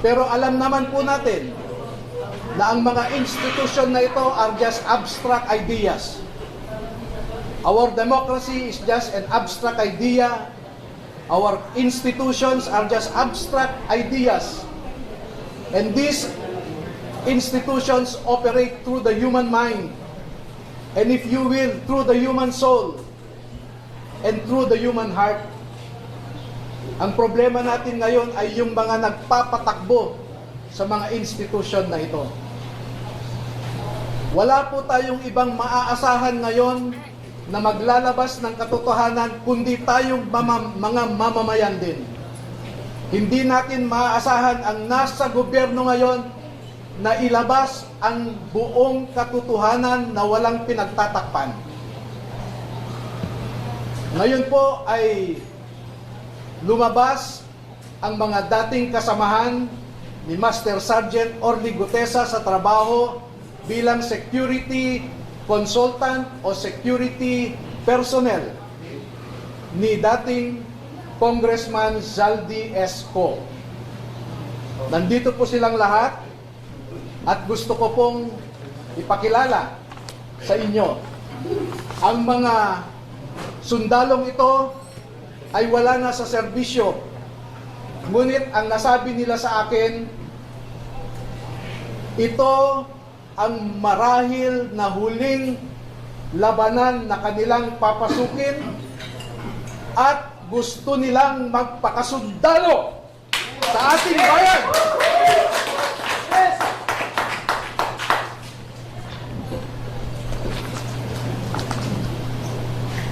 Pero alam naman po natin na ang mga institusyon na ito are just abstract ideas. Our democracy is just an abstract idea. Our institutions are just abstract ideas. And these institutions operate through the human mind. And if you will, through the human soul and through the human heart. Ang problema natin ngayon ay yung mga nagpapatakbo sa mga institusyon na ito. Wala po tayong ibang maaasahan ngayon na maglalabas ng katotohanan kundi tayong mga mamamayan din. Hindi natin maaasahan ang nasa gobyerno ngayon na ilabas ang buong katotohanan na walang pinagtatakpan. Ngayon po ay lumabas ang mga dating kasamahan ni Master Sergeant Orly Gutesa sa trabaho bilang security consultant o security personnel ni dating Congressman Zaldi Esco. Nandito po silang lahat at gusto ko pong ipakilala sa inyo. Ang mga sundalong ito ay wala na sa serbisyo. Ngunit ang nasabi nila sa akin, ito ang marahil na huling labanan na kanilang papasukin at gusto nilang magpakasundalo sa ating bayan.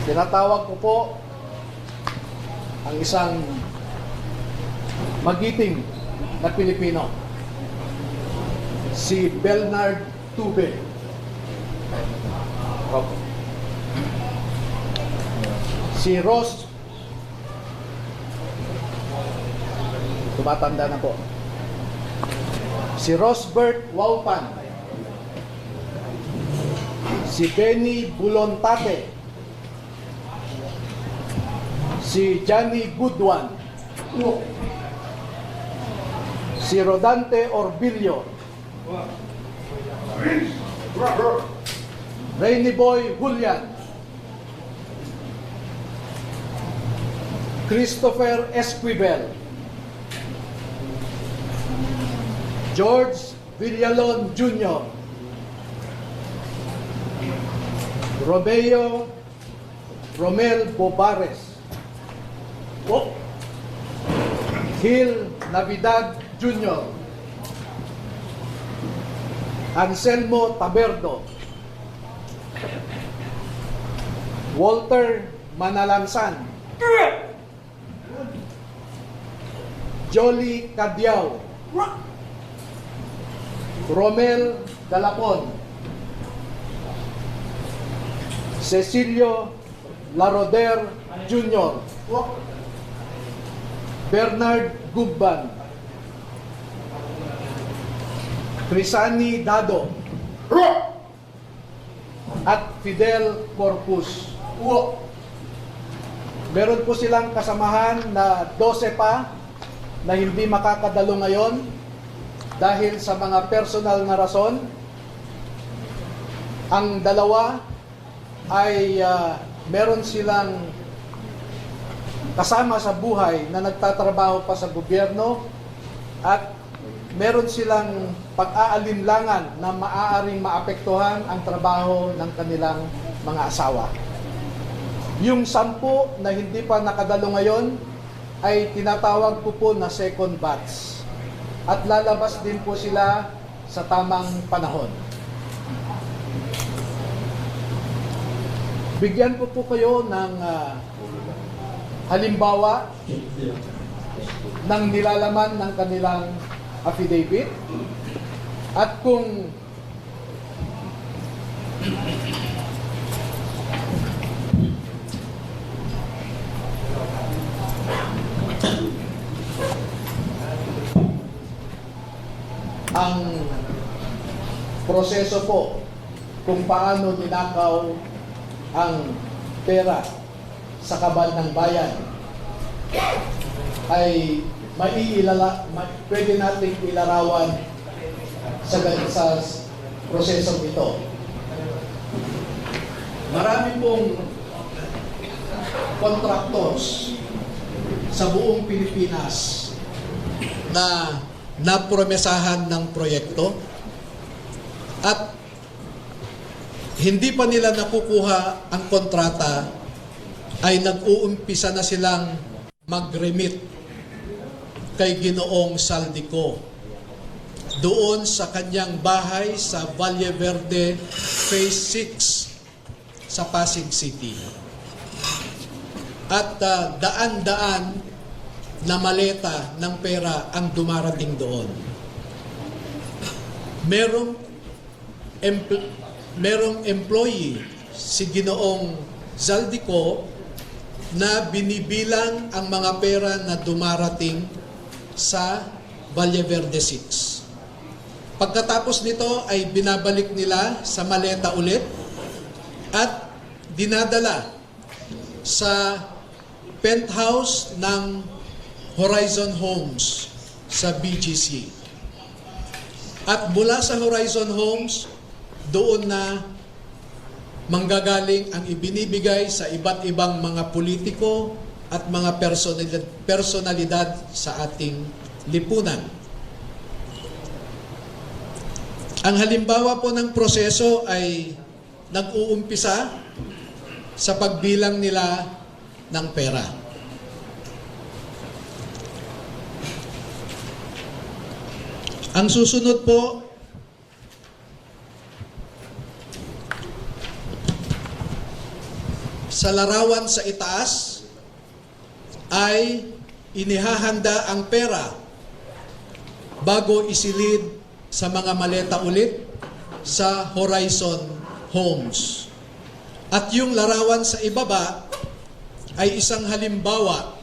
Tinatawag ko po ang isang magiting na Pilipino, si Bernard Tube. Si Ross, tumatanda na po. Si Rosbert Waupan. Si Benny Bulontate. Si Johnny Goodwan. Si Rodante Orbilio. Rainy Boy Julian. Christopher Esquivel. George Villalon Jr. Romeo Romel Bobares. Gil Navidad Jr. Anselmo Taberdo. Walter Manalansan. Jolly Cadiao. Romel Galapon. Cecilio Laroder Jr. Bernard Gubban. Crisani Dado. At Fidel Corpus. Meron po silang kasamahan na 12 pa na hindi makakadalo ngayon dahil sa mga personal na rason. Ang dalawa ay meron silang kasama sa buhay na nagtatrabaho pa sa gobyerno at meron silang pag-aalinlangan na maaaring maapektuhan ang trabaho ng kanilang mga asawa. Yung 10 na hindi pa nakadalo ngayon ay tinatawag ko po na second batch at lalabas din po sila sa tamang panahon. Bigyan ko po kayo ng halimbawa ng nilalaman ng kanilang affidavit at kung ang proseso po kung paano ninakaw ang pera sa kabal ng bayan ay pwede nating ilarawan sa prosesong ito. Marami pong contractors sa buong Pilipinas na napromesahan ng proyekto at hindi pa nila nakukuha ang kontrata ay nag-uumpisa na silang mag-remit kay Ginoong Saldico doon sa kanyang bahay sa Valle Verde Phase 6 sa Pasig City. At daan-daan na maleta ng pera ang dumarating doon. Merong employee si Ginoong Zaldico na binibilang ang mga pera na dumarating sa Valle Verde 6. Pagkatapos nito ay binabalik nila sa maleta ulit at dinadala sa penthouse ng Horizon Homes sa BGC. At mula sa Horizon Homes, doon na manggagaling ang ibinibigay sa iba't ibang mga politiko at mga personalidad sa ating lipunan. Ang halimbawa po ng proseso ay nag-uumpisa sa pagbilang nila ng pera. Ang susunod po, sa larawan sa itaas ay inihahanda ang pera bago isilid sa mga maleta ulit sa Horizon Homes. At yung larawan sa ibaba ay isang halimbawa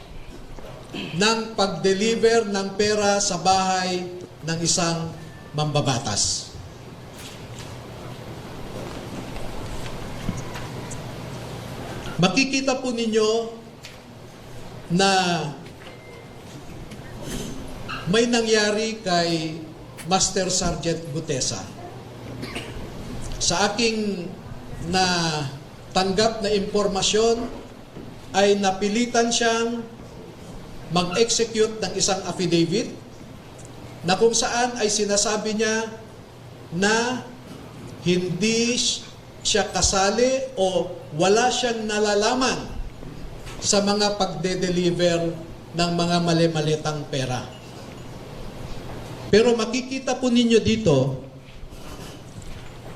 ng pag-deliver ng pera sa bahay ng isang mambabatas. Makikita po ninyo na may nangyari kay Master Sergeant Gutesa. Sa aking tanggap na impormasyon ay napilitan siyang mag-execute ng isang affidavit na kung saan ay sinasabi niya na hindi siya kasali o wala siyang nalalaman sa mga pagde-deliver ng mga mali-malitang pera. Pero makikita po ninyo dito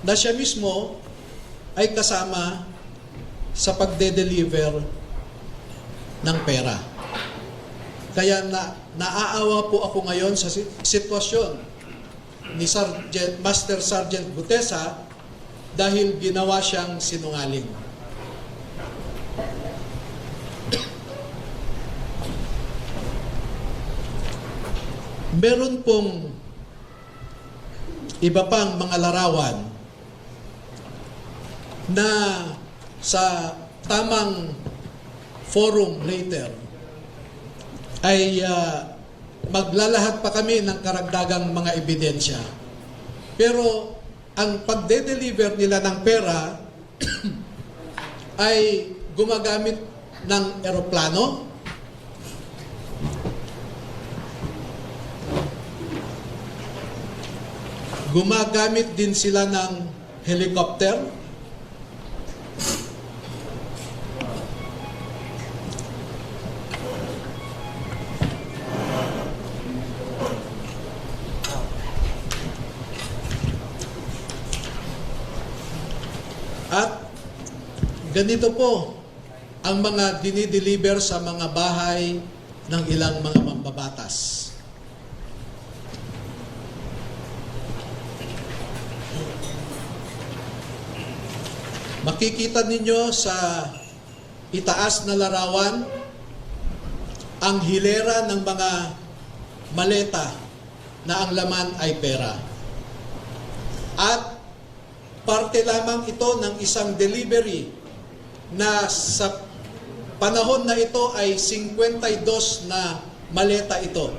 na siya mismo ay kasama sa pagde-deliver ng pera. Kaya naaawa po ako ngayon sa sitwasyon ni Master Sergeant Gutesa dahil ginawa siyang sinungaling. Meron pong iba pang mga larawan na sa tamang forum later ay maglalahat pa kami ng karagdagang mga ebidensya. Pero ang pagde-deliver nila ng pera ay gumagamit ng eroplano, gumagamit din sila ng helicopter, at ganito po ang mga dinideliver sa mga bahay ng ilang mga mambabatas. Makikita ninyo sa itaas na larawan ang hilera ng mga maleta na ang laman ay pera. At parte lamang ito ng isang delivery na sa panahon na ito ay 52 na maleta ito.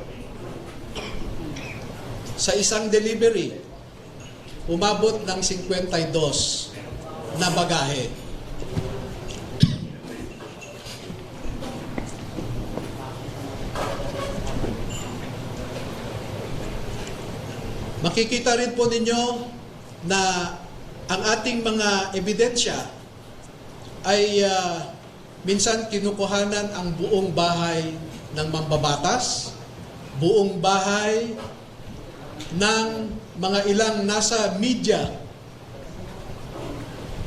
sa isang delivery, umabot ng 52 na bagahe. Makikita rin po ninyo na ang ating mga ebidensya ay minsan kinukuhanan ang buong bahay ng mambabatas, buong bahay ng mga ilang nasa media,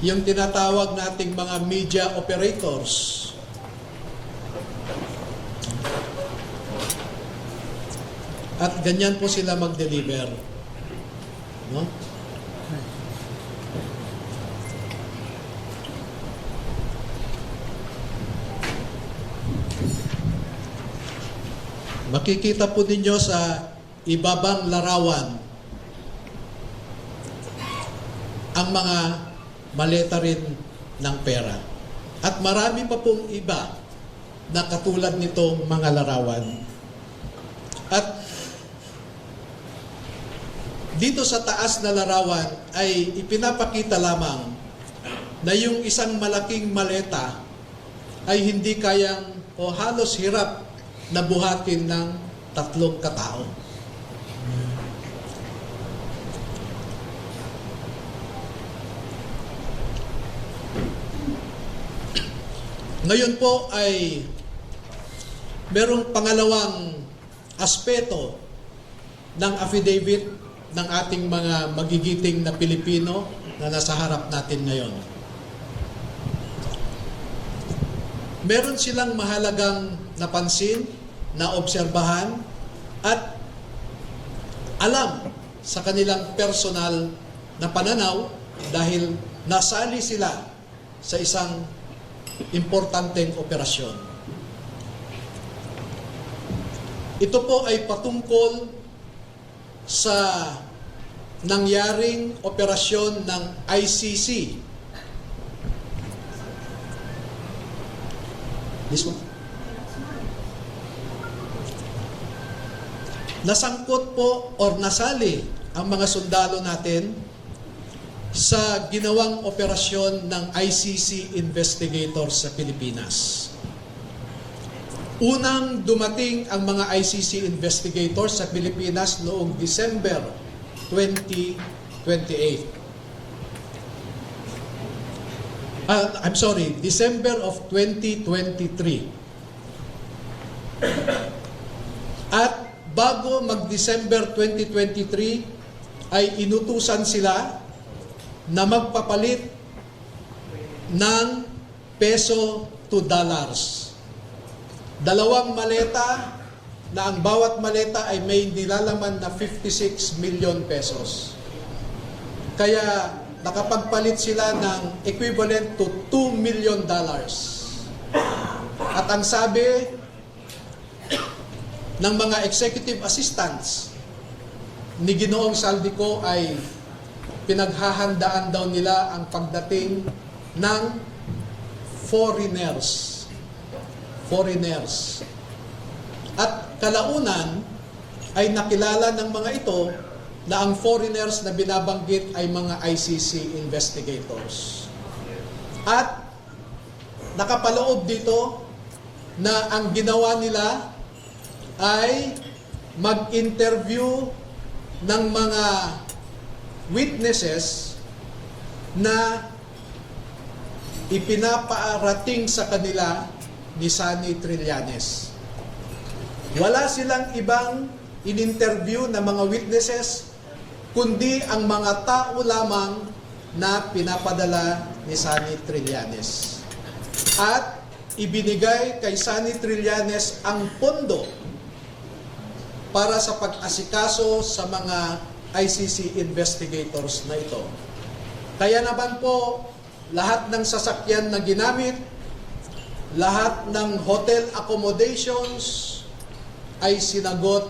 yung tinatawag nating mga media operators. At ganyan po sila mag-deliver. No? Makikita po ninyo sa ibabang larawan ang mga maleta rin ng pera. At marami pa pong iba na katulad nitong mga larawan. At dito sa taas na larawan ay ipinapakita lamang na yung isang malaking maleta ay hindi kayang o halos hirap na buhatin ng 3 katao. Ngayon po ay merong pangalawang aspeto ng affidavit ng ating mga magigiting na Pilipino na nasa harap natin ngayon. Meron silang mahalagang napansin, naobserbahan, at alam sa kanilang personal na pananaw dahil nasali sila sa isang importanteng operasyon. Ito po ay patungkol sa nangyaring operasyon ng ICC. This one. Nasangkot po or nasali ang mga sundalo natin sa ginawang operasyon ng ICC investigators sa Pilipinas. Unang dumating ang mga ICC investigators sa Pilipinas noong December 2028. December of 2023. At bago mag-December 2023 ay inutusan sila na magpapalit ng peso to dollars. 2 maleta na ang bawat maleta ay may nilalaman na 56 million pesos. Kaya nakapagpalit sila ng equivalent to $2 million. At ang sabi ng mga executive assistants ni Ginoong Saldico ay pinaghahandaan daw nila ang pagdating ng foreigners. At kalaunan ay nakilala ng mga ito na ang foreigners na binabanggit ay mga ICC investigators. At nakapaloob dito na ang ginawa nila ay mag-interview ng mga witnesses na ipinapaarating sa kanila ni Sunny Trillanes. Wala silang ibang in-interview na mga witnesses kundi ang mga tao lamang na pinapadala ni Sunny Trillanes. At ibinigay kay Sunny Trillanes ang pondo para sa pag-asikaso sa mga ICC investigators na ito. Kaya naman po, lahat ng sasakyan na ginamit, lahat ng hotel accommodations ay sinagot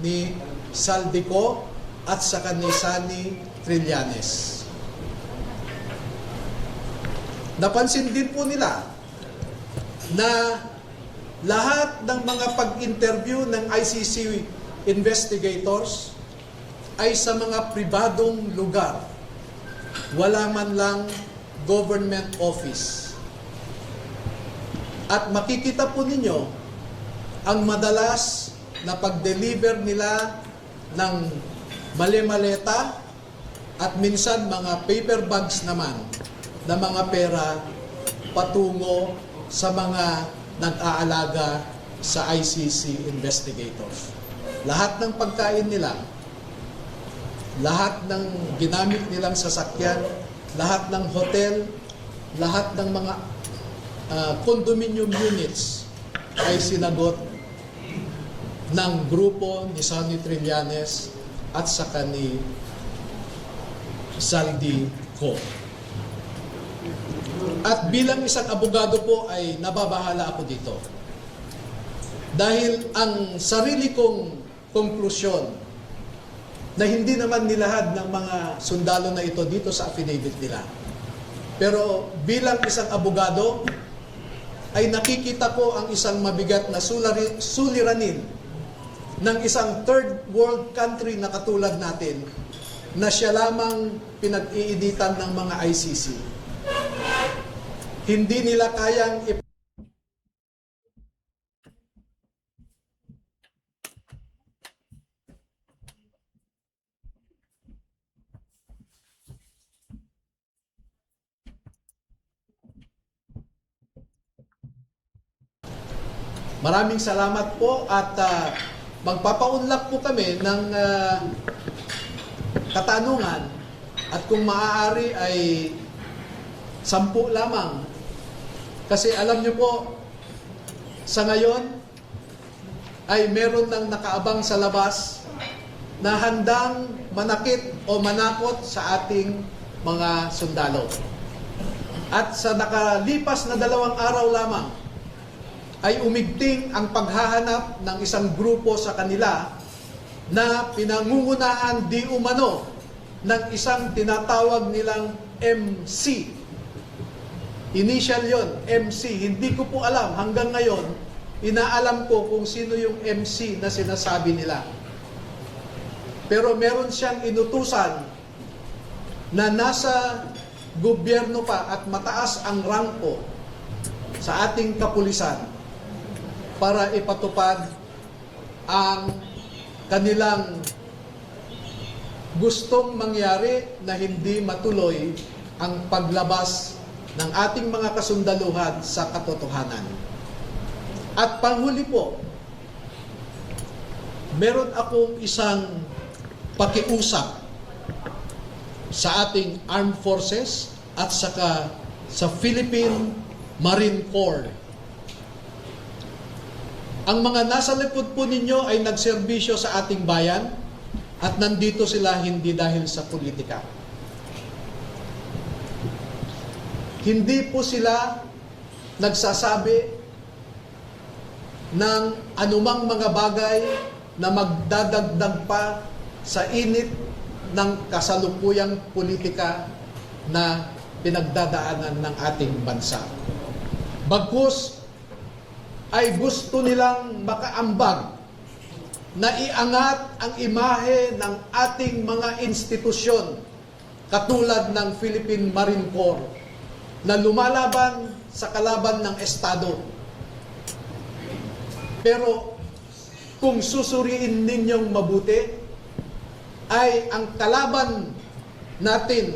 ni Saldico at saka ni Sunny Trillanes. Napansin din po nila na lahat ng mga pag-interview ng ICC investigators ay sa mga pribadong lugar. Wala man lang government office. At makikita po ninyo ang madalas na pag-deliver nila ng mali-maleta at minsan mga paper bags naman na mga pera patungo sa mga nag-aalaga sa ICC investigators. Lahat ng pagkain nila, lahat ng ginamit nilang sasakyan, lahat ng hotel, lahat ng mga condominium units ay sinagot ng grupo ni Sonny Trillanes at saka ni Zaldy Co. At bilang isang abogado po ay nababahala ako dito. Dahil ang sarili kong konklusyon na hindi naman nilahad ng mga sundalo na ito dito sa affidavit nila. Pero bilang isang abogado, ay nakikita ko ang isang mabigat na suliranin ng isang third world country na katulad natin na siya lamang pinag-iinitan ng mga ICC. Hindi nila kayang Maraming salamat po at magpapaunlak po kami ng katanungan at kung maaari ay 10 lamang. Kasi alam nyo po, sa ngayon ay meron ng nakaabang sa labas na handang manakit o manakot sa ating mga sundalo. At sa nakalipas na 2 araw lamang, ay umigting ang paghahanap ng isang grupo sa kanila na pinangungunahan di umano ng isang tinatawag nilang MC. Initial yon, MC. Hindi ko po alam hanggang ngayon, inaalam ko kung sino yung MC na sinasabi nila. Pero meron siyang inutusan na nasa gobyerno pa at mataas ang rangko sa ating kapulisan para ipatupad ang kanilang gustong mangyari na hindi matuloy ang paglabas ng ating mga kasundaluhan sa katotohanan. At panghuli po, meron akong isang pakiusap sa ating armed forces at saka sa Philippine Marine Corps. Ang mga nasa likod po ninyo ay nagserbisyo sa ating bayan at nandito sila hindi dahil sa politika. Hindi po sila nagsasabi ng anumang mga bagay na magdadagdag pa sa init ng kasalukuyang politika na pinagdadaanan ng ating bansa. Bagkus ay gusto nilang makaambag na iangat ang imahe ng ating mga institusyon katulad ng Philippine Marine Corps na lumalaban sa kalaban ng Estado. Pero kung susuriin ninyong mabuti, ay ang kalaban natin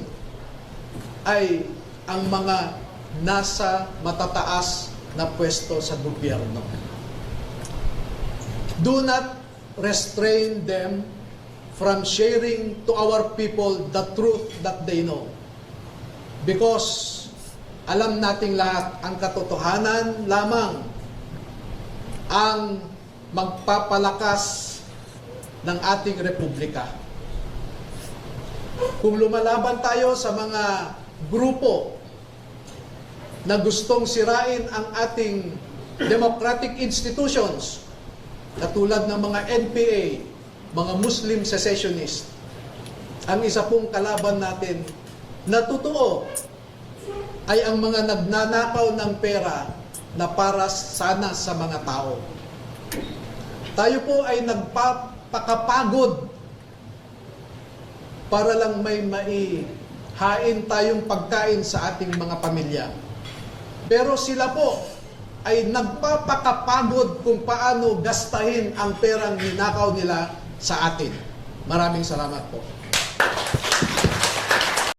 ay ang mga nasa matataas na pwesto sa gobyerno. Do not restrain them from sharing to our people the truth that they know. Because alam nating lahat, ang katotohanan lamang ang magpapalakas ng ating republika. Kung lumalaban tayo sa mga grupo na gustong sirain ang ating democratic institutions, katulad ng mga NPA, mga Muslim secessionists, ang isa pong kalaban natin na totoo ay ang mga nagnanakaw ng pera na para sana sa mga tao. Tayo po ay nagpapakapagod para lang may maihain tayong pagkain sa ating mga pamilya. Pero sila po ay nagpapakapagod kung paano gastahin ang perang ninakaw nila sa atin. Maraming salamat po.